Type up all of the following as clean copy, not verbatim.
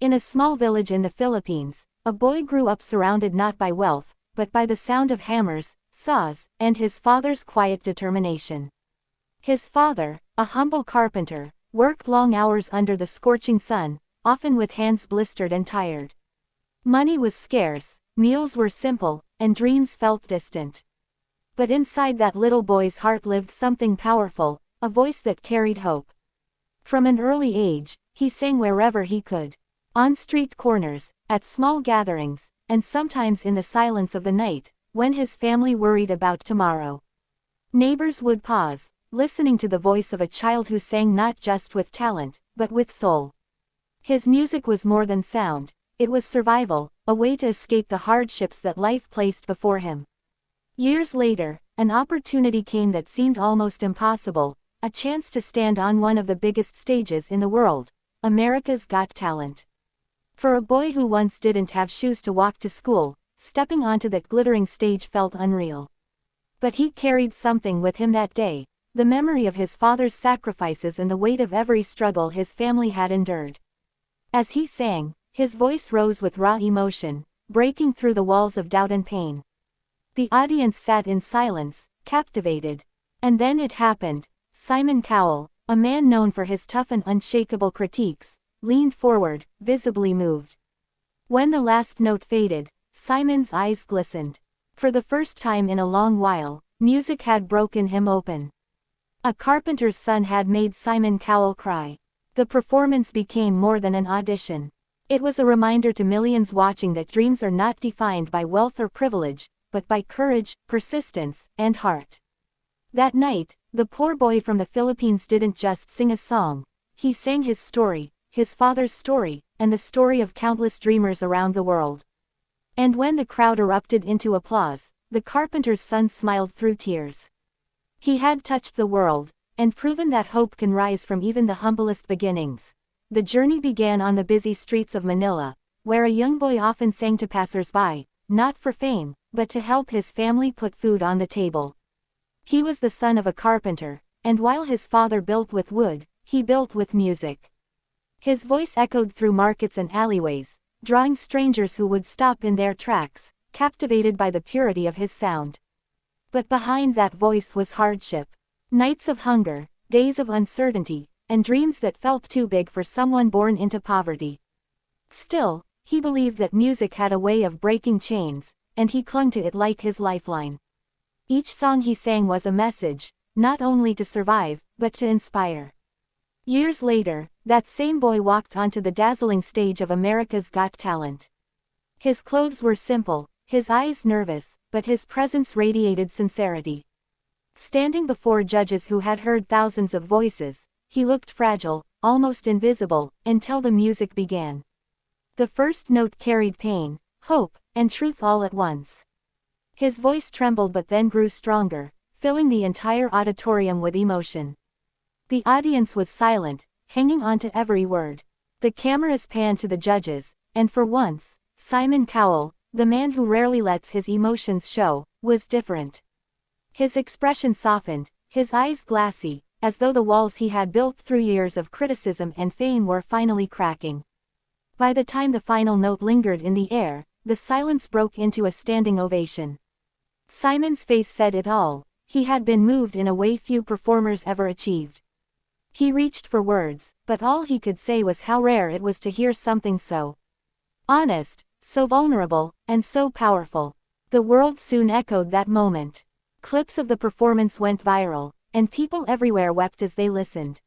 In a small village in the Philippines, a boy grew up surrounded not by wealth, but by the sound of hammers, saws, and his father's quiet determination. His father, a humble carpenter, worked long hours under the scorching sun, often with hands blistered and tired. Money was scarce, meals were simple, and dreams felt distant. But inside that little boy's heart lived something powerful, a voice that carried hope. From an early age, he sang wherever he could. On street corners, at small gatherings, and sometimes in the silence of the night, when his family worried about tomorrow. Neighbors would pause, listening to the voice of a child who sang not just with talent, but with soul. His music was more than sound, it was survival, a way to escape the hardships that life placed before him. Years later, an opportunity came that seemed almost impossible, a chance to stand on one of the biggest stages in the world, America's Got Talent. For a boy who once didn't have shoes to walk to school, stepping onto that glittering stage felt unreal. But he carried something with him that day, the memory of his father's sacrifices and the weight of every struggle his family had endured. As he sang, his voice rose with raw emotion, breaking through the walls of doubt and pain. The audience sat in silence, captivated. And then it happened. Simon Cowell, a man known for his tough and unshakable critiques, leaned forward, visibly moved. When the last note faded, Simon's eyes glistened. For the first time in a long while, music had broken him open. A carpenter's son had made Simon Cowell cry. The performance became more than an audition. It was a reminder to millions watching that dreams are not defined by wealth or privilege, but by courage, persistence, and heart. That night, the poor boy from the Philippines didn't just sing a song, he sang his story, his father's story, and the story of countless dreamers around the world. And when the crowd erupted into applause, the carpenter's son smiled through tears. He had touched the world, and proven that hope can rise from even the humblest beginnings. The journey began on the busy streets of Manila, where a young boy often sang to passers-by, not for fame, but to help his family put food on the table. He was the son of a carpenter, and while his father built with wood, he built with music. His voice echoed through markets and alleyways, drawing strangers who would stop in their tracks, captivated by the purity of his sound. But behind that voice was hardship. Nights of hunger, days of uncertainty, and dreams that felt too big for someone born into poverty. Still, he believed that music had a way of breaking chains, and he clung to it like his lifeline. Each song he sang was a message, not only to survive, but to inspire. Years later, that same boy walked onto the dazzling stage of America's Got Talent. His clothes were simple, his eyes nervous, but his presence radiated sincerity. Standing before judges who had heard thousands of voices, he looked fragile, almost invisible, until the music began. The first note carried pain, hope, and truth all at once. His voice trembled but then grew stronger, filling the entire auditorium with emotion. The audience was silent, hanging on to every word. The cameras panned to the judges, and for once, Simon Cowell, the man who rarely lets his emotions show, was different. His expression softened, his eyes glassy, as though the walls he had built through years of criticism and fame were finally cracking. By the time the final note lingered in the air, the silence broke into a standing ovation. Simon's face said it all. He had been moved in a way few performers ever achieved. He reached for words, but all he could say was how rare it was to hear something so honest, so vulnerable, and so powerful. The world soon echoed that moment. Clips of the performance went viral, and people everywhere wept as they listened.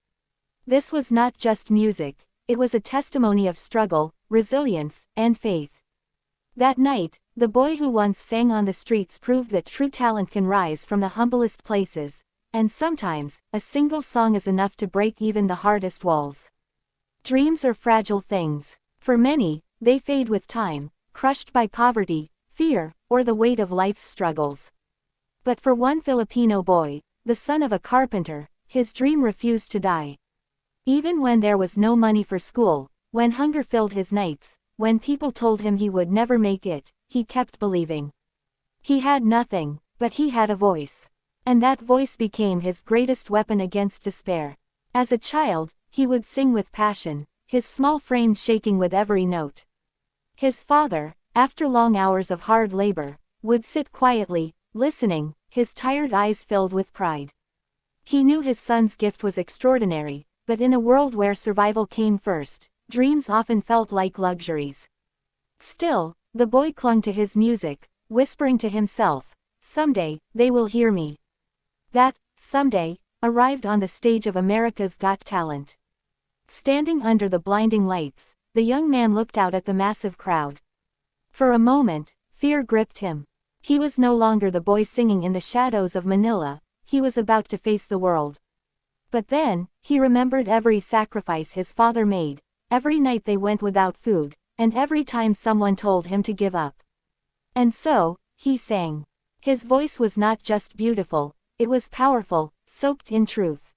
This was not just music, it was a testimony of struggle, resilience, and faith. That night, the boy who once sang on the streets proved that true talent can rise from the humblest places, and sometimes, a single song is enough to break even the hardest walls. Dreams are fragile things. For many, they fade with time, crushed by poverty, fear, or the weight of life's struggles. But for one Filipino boy, the son of a carpenter, his dream refused to die. Even when there was no money for school, when hunger filled his nights, when people told him he would never make it, he kept believing. He had nothing, but he had a voice. And that voice became his greatest weapon against despair. As a child, he would sing with passion, his small frame shaking with every note. His father, after long hours of hard labor, would sit quietly, listening, his tired eyes filled with pride. He knew his son's gift was extraordinary, but in a world where survival came first, dreams often felt like luxuries. Still, the boy clung to his music, whispering to himself, "Someday, they will hear me." That someday arrived on the stage of America's Got Talent. Standing under the blinding lights, the young man looked out at the massive crowd. For a moment, fear gripped him. He was no longer the boy singing in the shadows of Manila, he was about to face the world. But then, he remembered every sacrifice his father made, every night they went without food, and every time someone told him to give up. And so, he sang. His voice was not just beautiful, it was powerful, soaked in truth.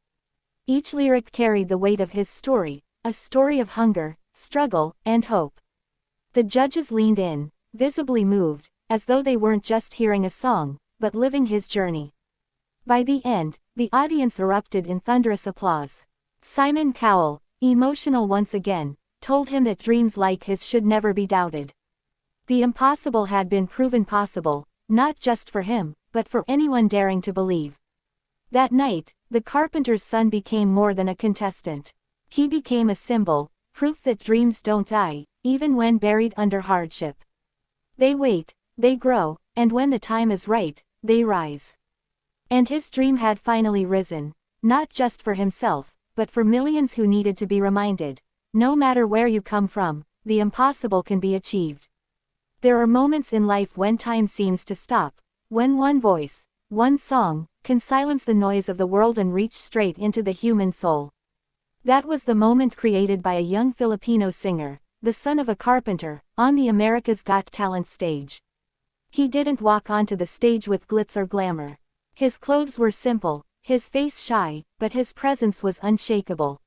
Each lyric carried the weight of his story, a story of hunger, struggle, and hope. The judges leaned in, visibly moved, as though they weren't just hearing a song, but living his journey. By the end, the audience erupted in thunderous applause. Simon Cowell, emotional once again, told him that dreams like his should never be doubted. The impossible had been proven possible, not just for him, but for anyone daring to believe. That night, the carpenter's son became more than a contestant. He became a symbol, proof that dreams don't die, even when buried under hardship. They wait, they grow, and when the time is right, they rise. And his dream had finally risen, not just for himself, but for millions who needed to be reminded, no matter where you come from, the impossible can be achieved. There are moments in life when time seems to stop, when one voice, one song, can silence the noise of the world and reach straight into the human soul. That was the moment created by a young Filipino singer, the son of a carpenter, on the America's Got Talent stage. He didn't walk onto the stage with glitz or glamour. His clothes were simple, his face shy, but his presence was unshakable.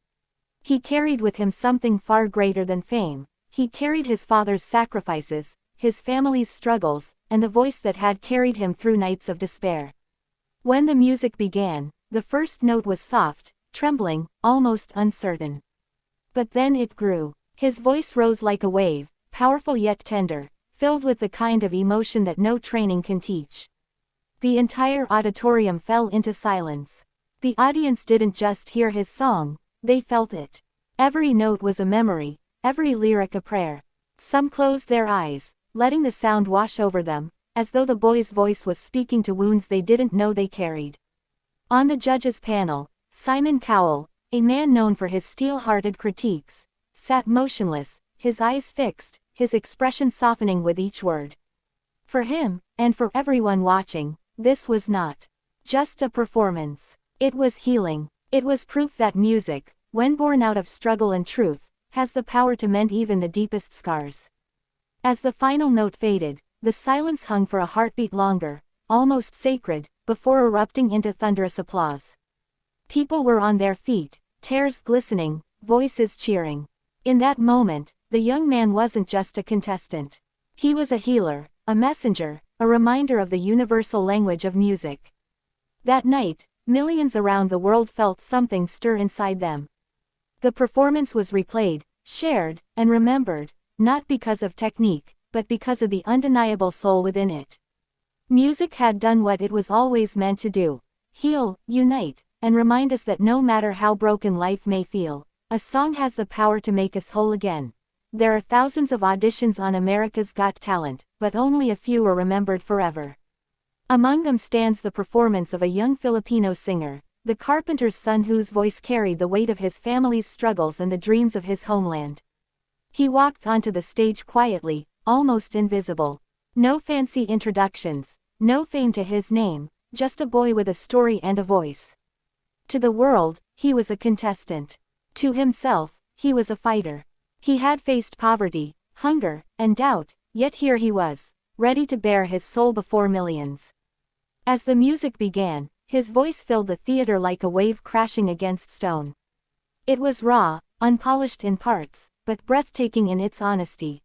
He carried with him something far greater than fame. He carried his father's sacrifices, his family's struggles, and the voice that had carried him through nights of despair. When the music began, the first note was soft, trembling, almost uncertain. But then it grew. His voice rose like a wave, powerful yet tender, filled with the kind of emotion that no training can teach. The entire auditorium fell into silence. The audience didn't just hear his song, they felt it. Every note was a memory, every lyric a prayer. Some closed their eyes, letting the sound wash over them, as though the boy's voice was speaking to wounds they didn't know they carried. On the judges' panel, Simon Cowell, a man known for his steel-hearted critiques, sat motionless, his eyes fixed, his expression softening with each word. For him, and for everyone watching, this was not just a performance. It was healing. It was proof that music, when born out of struggle and truth, has the power to mend even the deepest scars. As the final note faded, the silence hung for a heartbeat longer, almost sacred, before erupting into thunderous applause. People were on their feet, tears glistening, voices cheering. In that moment, the young man wasn't just a contestant. He was a healer, a messenger, a reminder of the universal language of music. That night, millions around the world felt something stir inside them. The performance was replayed, shared, and remembered, not because of technique, but because of the undeniable soul within it. Music had done what it was always meant to do: heal, unite, and remind us that no matter how broken life may feel, a song has the power to make us whole again. There are thousands of auditions on America's Got Talent, but only a few are remembered forever. Among them stands the performance of a young Filipino singer, the carpenter's son whose voice carried the weight of his family's struggles and the dreams of his homeland. He walked onto the stage quietly, almost invisible. No fancy introductions, no fame to his name, just a boy with a story and a voice. To the world, he was a contestant. To himself, he was a fighter. He had faced poverty, hunger, and doubt, yet here he was, ready to bare his soul before millions. As the music began, his voice filled the theater like a wave crashing against stone. It was raw, unpolished in parts, but breathtaking in its honesty.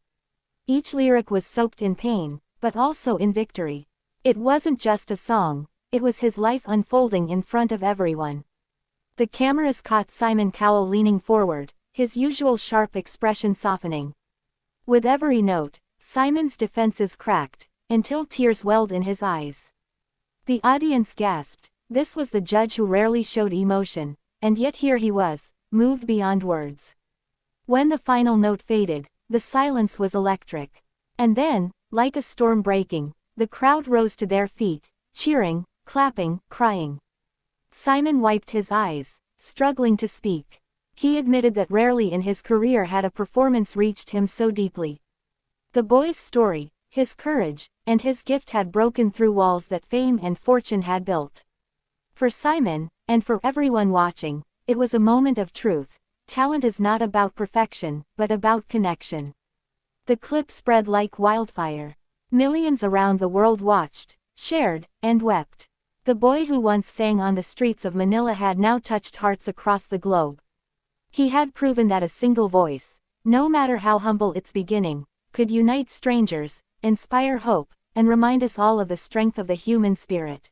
Each lyric was soaked in pain, but also in victory. It wasn't just a song, it was his life unfolding in front of everyone. The cameras caught Simon Cowell leaning forward, his usual sharp expression softening. With every note, Simon's defenses cracked, until tears welled in his eyes. The audience gasped. This was the judge who rarely showed emotion, and yet here he was, moved beyond words. When the final note faded, the silence was electric. And then, like a storm breaking, the crowd rose to their feet, cheering, clapping, crying. Simon wiped his eyes, struggling to speak. He admitted that rarely in his career had a performance reached him so deeply. The boy's story, his courage, and his gift had broken through walls that fame and fortune had built. For Simon, and for everyone watching, it was a moment of truth. Talent is not about perfection, but about connection. The clip spread like wildfire. Millions around the world watched, shared, and wept. The boy who once sang on the streets of Manila had now touched hearts across the globe. He had proven that a single voice, no matter how humble its beginning, could unite strangers, inspire hope, and remind us all of the strength of the human spirit.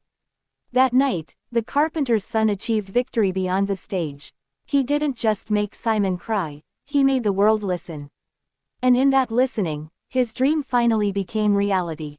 That night, the carpenter's son achieved victory beyond the stage. He didn't just make Simon cry, he made the world listen. And in that listening, his dream finally became reality.